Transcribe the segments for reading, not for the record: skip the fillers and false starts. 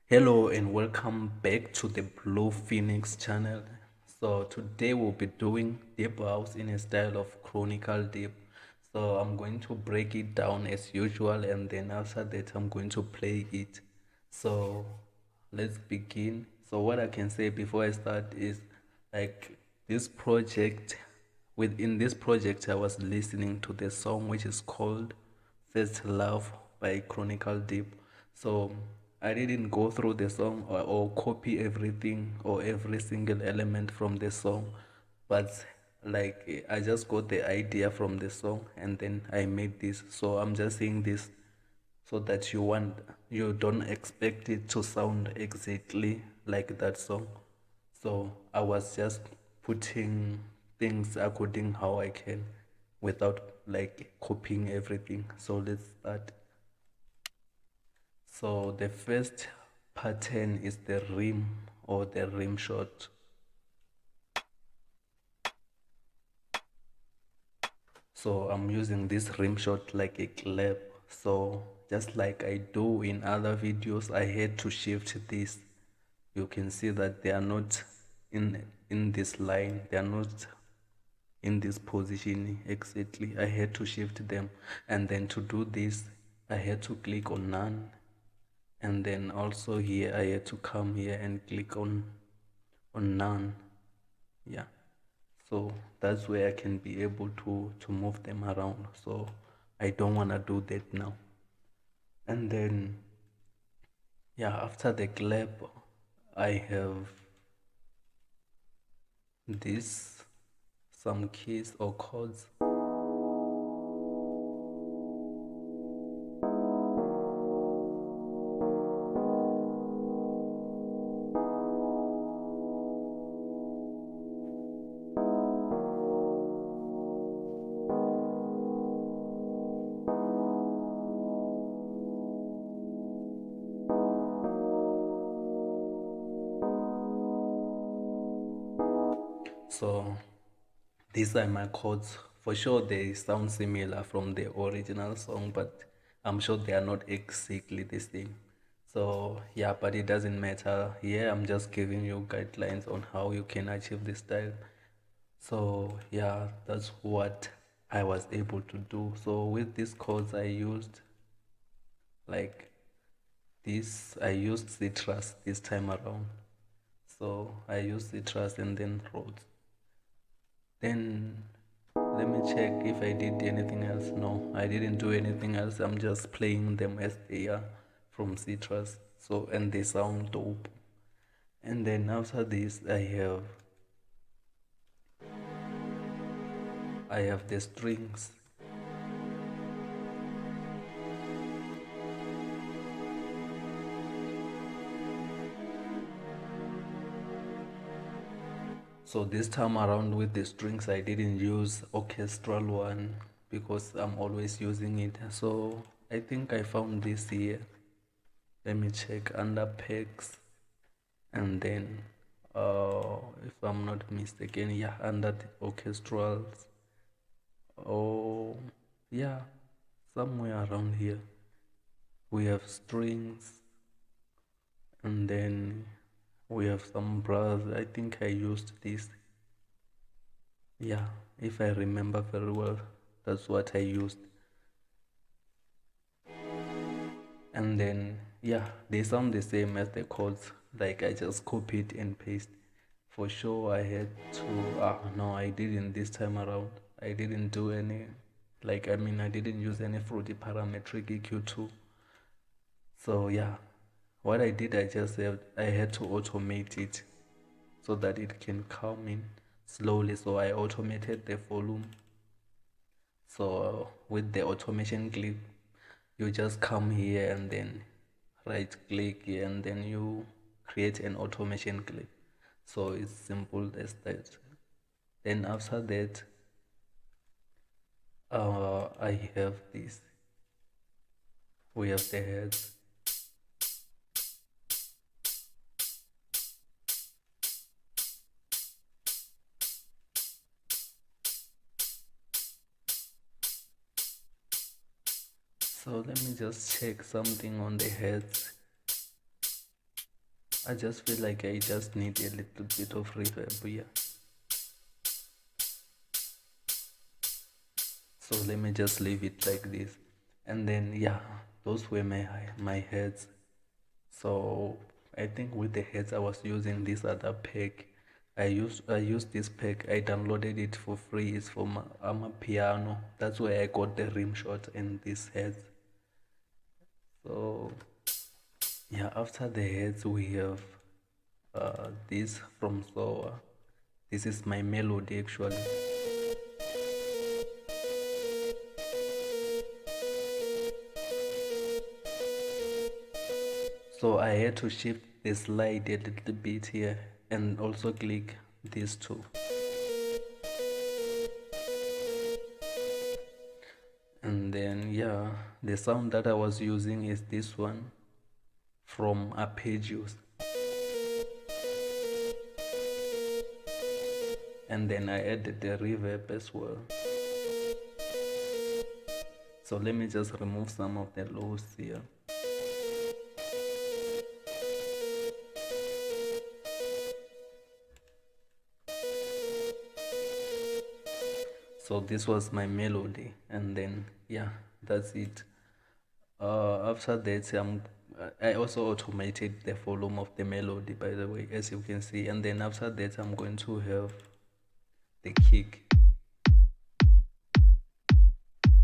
Hello and welcome back to the Blue Phoenix channel. So today we'll be doing deep house in a style of chronicle deep. So I'm going to break it down as usual and then after that I'm going to play it. So let's begin. So what I can say before I start is like this project within this project I was listening to the song which is called First Love by Chronicle Deep. So I didn't go through the song or copy everything or every single element from the song, but like I just got the idea from the song and then I made this. So I'm just saying this so that you don't expect it to sound exactly like that song. So I was just putting things according how I can without like copying everything. So let's start. So the first pattern is the rim or the rim shot. So I'm using this rim shot like a clap. So just like I do in other videos, I had to shift this. You can see that they are not in this line. They are not in this position exactly. I had to shift them, and then to do this I had to click on none, and then also here I had to come here and click on none. Yeah, so that's where I can be able to move them around. So I don't want to do that now. And then yeah, after the clap I have this some keys or chords. So these are my chords. For sure they sound similar from the original song, but I'm sure they are not exactly the same. So yeah, but it doesn't matter. Here I'm just giving you guidelines on how you can achieve this style. So yeah, that's what I was able to do. So with these chords I used like this, I used citrus this time around. So I used citrus and then wrote. Then let me check if I did anything else. No, I didn't do anything else. I'm just playing them as they are from Citrus. So and they sound dope. And then after this I have the strings. So this time around with the strings I didn't use orchestral one because I'm always using it. So I think I found this here. Let me check under pegs and then if I'm not mistaken, yeah, under the orchestrals. Oh yeah, somewhere around here we have strings and then we have some brass. I think I used this. Yeah, if I remember very well, that's what I used. And then yeah, they sound the same as the chords, like I just copied and paste. For sure I had to no, I didn't this time around. I didn't do any, like I didn't use any fruity parametric EQ2. So yeah, what I did, I had to automate it so that it can come in slowly. So I automated the volume. So with the automation clip, you just come here and then right click here and then you create an automation clip. So it's simple as that. Then after that, I have this. We have the heads. So let me just check something on the heads. I just feel like I just need a little bit of reverb here. So let me just leave it like this. And then yeah, those were my heads. So I think with the heads I was using this other pack. I used this pack. I downloaded it for free. It's from Piano. That's where I got the rim shot and these heads. So yeah, after the heads we have this from Soa. This is my melody actually. So I had to shift the slide a little bit here and also click these two. And then yeah, the sound that I was using is this one from Arpeggios. And then I added the reverb as well. So let me just remove some of the lows here. So this was my melody, and then yeah, that's it. After that, I also automated the volume of the melody, by the way, as you can see. And then after that, I'm going to have the kick.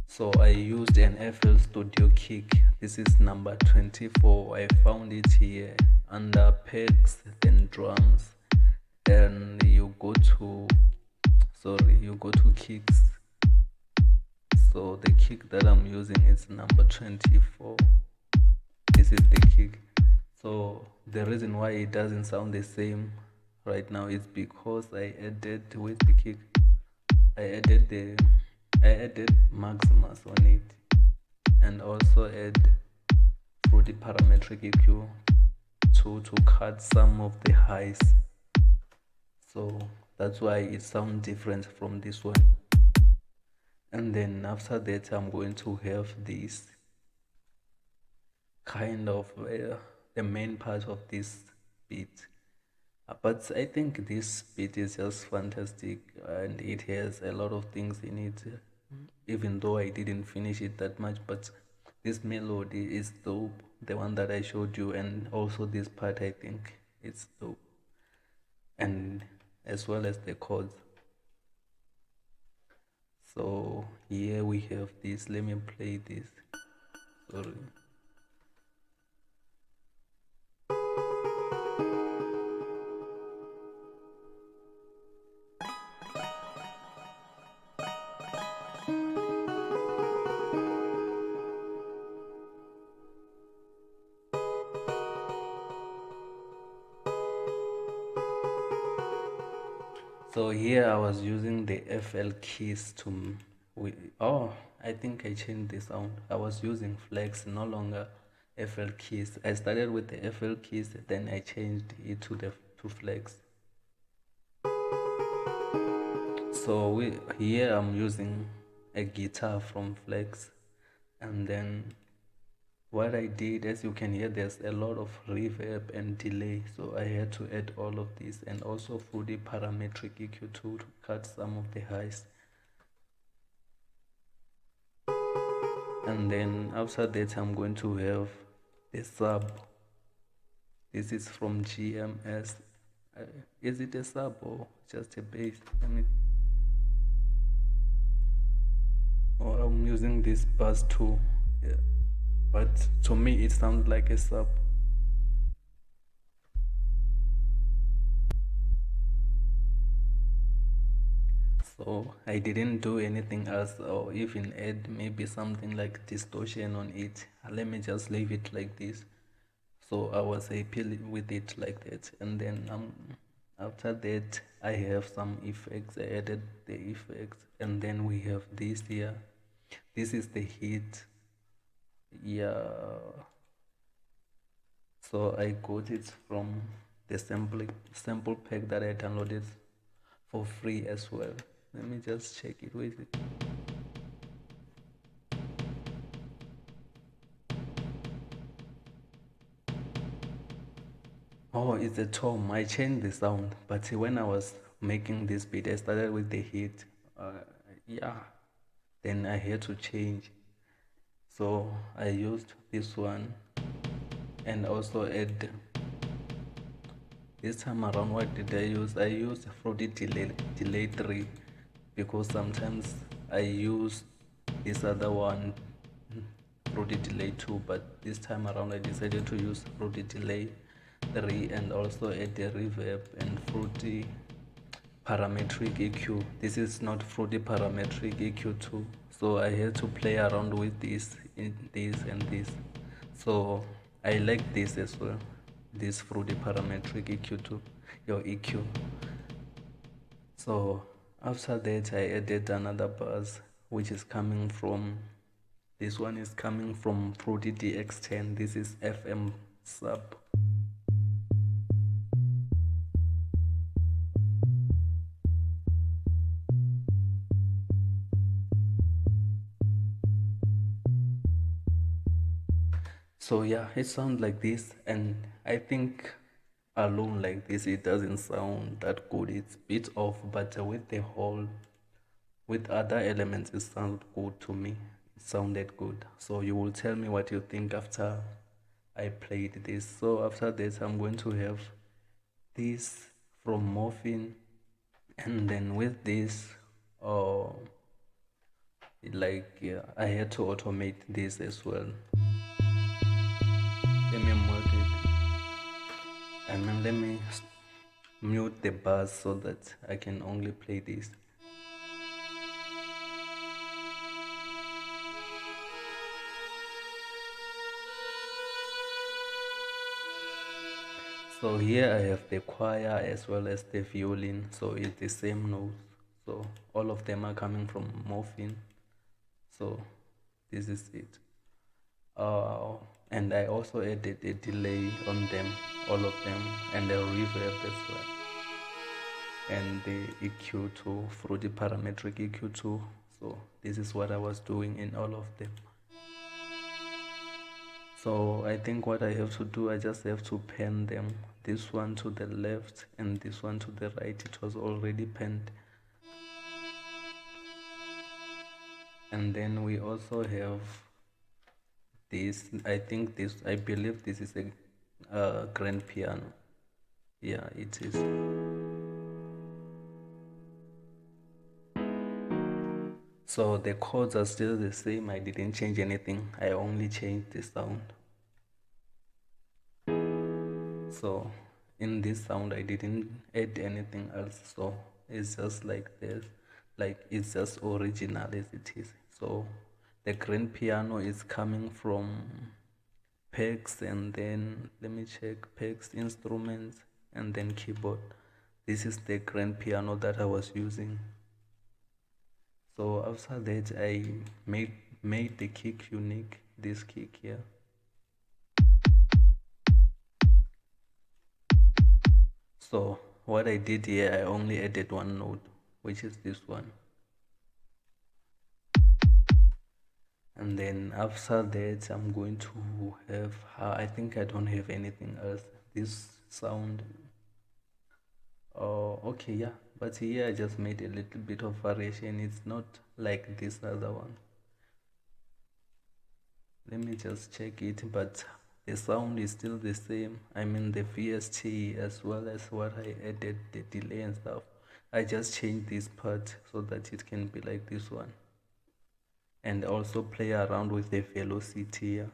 So I used an FL Studio kick. This is number 24. I found it here under pegs, then drums. Then you go to kicks. So the kick that I'm using is number 24. This is the kick. So the reason why it doesn't sound the same right now is because I added with the kick, I added Maximus on it, and also add through the parametric EQ to cut some of the highs. So that's why it sounds different from this one. And then after that, I'm going to have this kind of the main part of this beat. But I think this beat is just fantastic and it has a lot of things in it, even though I didn't finish it that much. But this melody is dope, the one that I showed you, and also this part I think it's dope, and as well as the chords. So here we have this. Let me play this. Sorry. So here I was using the FL keys to oh, I think I changed the sound. I was using flex, no longer FL keys. I started with the FL keys, then I changed it to flex. So here I'm using a guitar from flex, and then what I did, as you can hear, there's a lot of reverb and delay, so I had to add all of this, and also through the parametric EQ2 to cut some of the highs. And then after that, I'm going to have the sub. This is from GMS. Is it a sub or just a bass? I'm using this bass too, yeah. But to me it sounds like a sub. So I didn't do anything else or even add maybe something like distortion on it. Let me just leave it like this. So I was happy with it like that. And then after that I have some effects. I added the effects, and then we have this here. This is the hit. Yeah. So I got it from the sample pack that I downloaded for free as well. Let me just check it with it. Oh, it's a tom. I changed the sound, but when I was making this beat, I started with the hit. Uh, yeah, then I had to change. So I used this one and also add this time around. What did I use? I used Fruity delay 3 because sometimes I use this other one Fruity delay 2, but this time around I decided to use Fruity delay 3 and also add the reverb and Fruity parametric EQ. This is not Fruity parametric EQ 2, so I had to play around with this in this and this. So I like this as well, this Fruity parametric EQ 2, your EQ. So after that I added another buzz which is coming from, this one is coming from Fruity DX10. This is FM sub. So yeah, it sounds like this, and I think alone like this it doesn't sound that good. It's bit off, but with the whole, with other elements it sounds good to me. It sounded good. So you will tell me what you think after I played this. So after this I'm going to have this from Morphine, and then with this uh like yeah, I had to automate this as well. Let me mute it. And then let me mute the buzz so that I can only play this. So here I have the choir as well as the violin, so it's the same notes. So all of them are coming from Morphine. So this is it. Uh, and I also added a delay on them, all of them, and a reverb as well. And the EQ too, through the parametric EQ too. So this is what I was doing in all of them. So I think what I have to do, I just have to pen them. This one to the left and this one to the right. It was already penned. And then we also have this. I believe this is a grand piano. Yeah, it is. So the chords are still the same. I didn't change anything. I only changed the sound. So in this sound I didn't add anything else, so it's just like this, like it's just original as it is. So the grand piano is coming from pegs, and then let me check, pegs, instruments, and then keyboard. This is the grand piano that I was using. So after that I made the kick unique, this kick here. So what I did here, I only added one note, which is this one. And then after that, I'm going to have, I think I don't have anything else. This sound, oh, okay, yeah. But here I just made a little bit of variation. It's not like this other one. Let me just check it, but the sound is still the same. I mean the VST as well as what I added, the delay and stuff. I just changed this part so that it can be like this one, and also play around with the velocity. Yeah.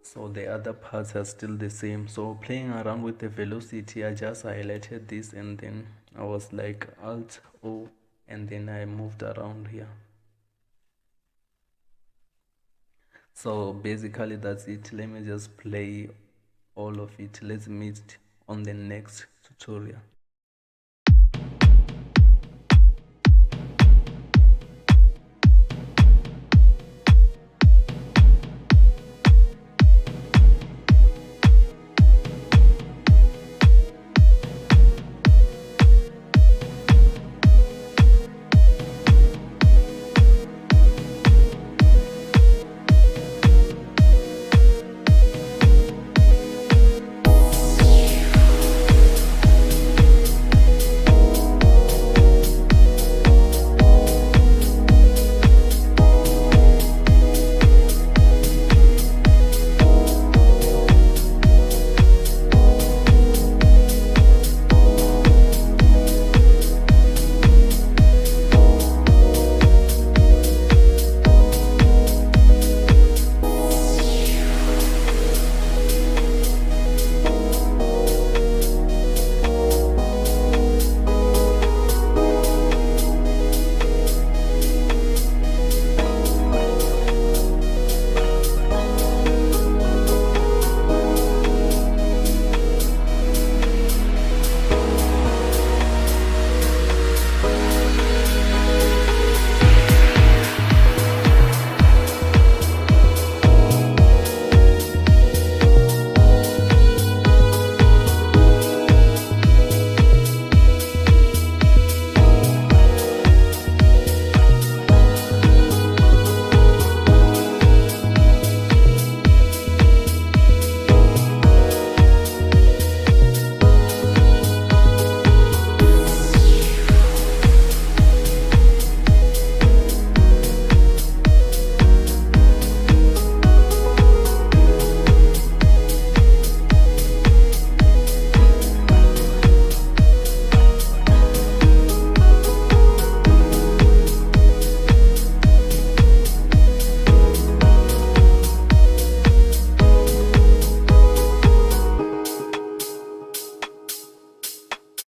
So the other parts are still the same. So playing around with the velocity, I just highlighted this and then I was like Alt O, and then I moved around here. So basically that's it. Let me just play all of it. Let's meet on the next tutorial.